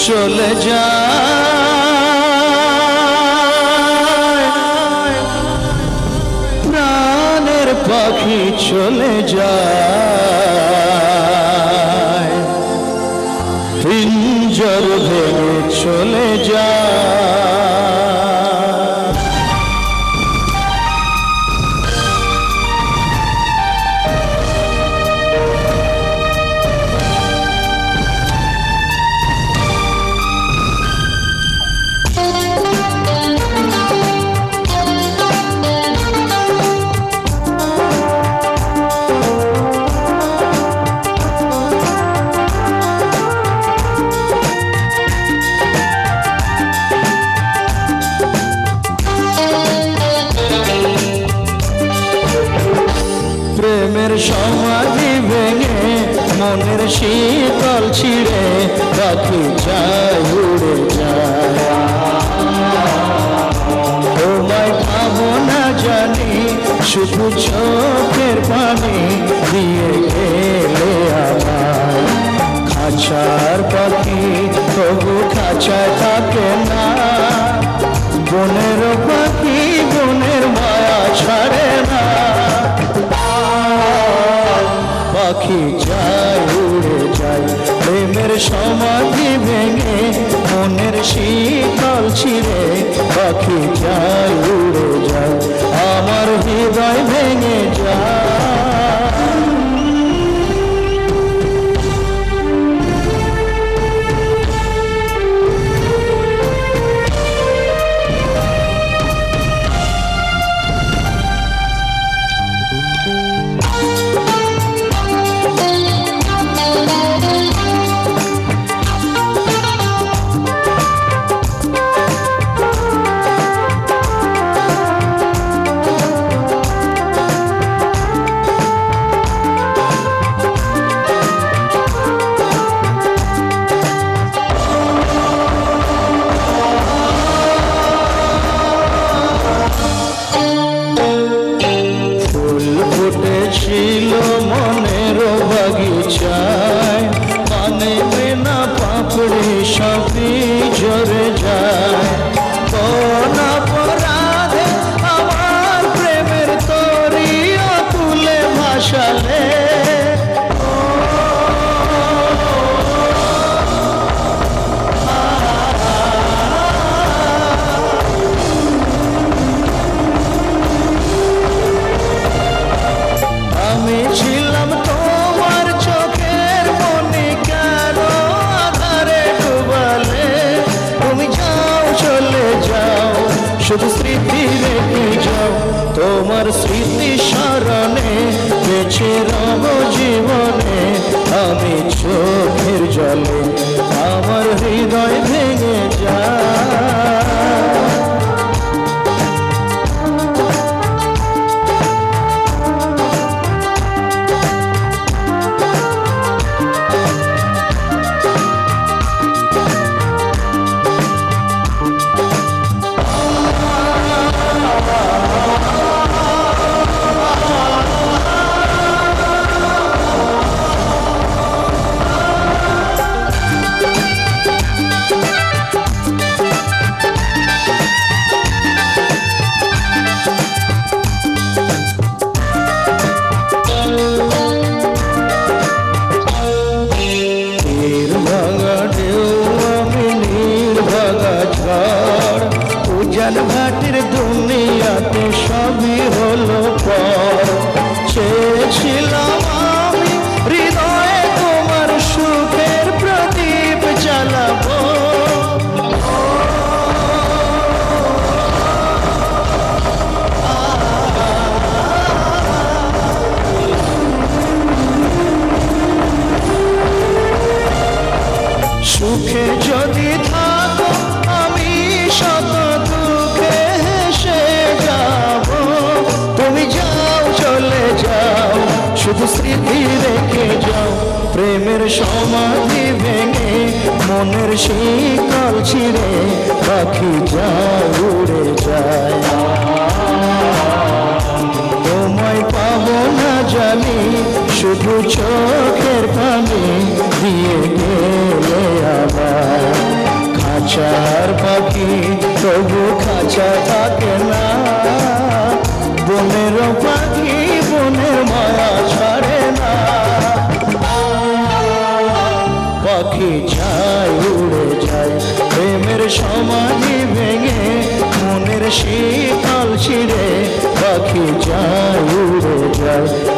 চলে যায় প্রাণের পাখি চলে যায় পিঞ্জর ভেঙে চলে যায় প্রেমের সমাধি ভেঙে মনের শীতল ছিঁড়ে পাখি যায় উড়ে যায় তোমায় পাবো না জানি শুধু চোখের পানি দিয়ে গেলে আমার খাঁচার পাখি তবু খাঁচায় থাকে না বনের পাখি বনের মায়া ছাড়ে না পাখি যায় উড়ে যায় প্রেমের সমাধি ভেঙে মনের শীতল ছিঁড়ে পাখি যায় উড়ে যায় আমার হৃদয় ভেঙে যায় ছিল মনের বাগিচায় পানে বিনা পাপড়ি সবই ঝরে যায় কোন অপরাধে আমার প্রেমের তরি তুলে ভাসালে ছিলাম তোমার চোখের মনে কেন আধারে ডুবালে তুমি যাও চলে যাও শুধু স্মৃতি রেখে যাও তোমার স্মৃতি স্মরণে বেঁচে রব জীবনে আমি চোখের জলে আমার হৃদয় ভেঙে যায় উজান ভাটির দুনিয়াতে সবই হলো পর চেয়েছিলাম আমি হৃদয়ে তোমার সুখের প্রদীপ জ্বালাবো সুখে যদি থাকো আমি শত দুঃখে হেসে যাব তুমি যাও চলে যাও শুধু স্মৃতি রেখে যাও প্রেমের সমাধি ভেঙে মনের শীতল ছিঁড়ে পাখি যায় উড়ে যায় তোমায় পাবো না জানি শুধু চোখের পানি দিয়ে গেলে আবার ইচ্ছা থাকে না। বনের পাখি বনের মায়া ছাড়ে না। পাখি যায় উড়ে যায় প্রেমের সমাধি ভেঙে, মনের শীতল ছিঁড়ে পাখি যায় উড়ে যায়।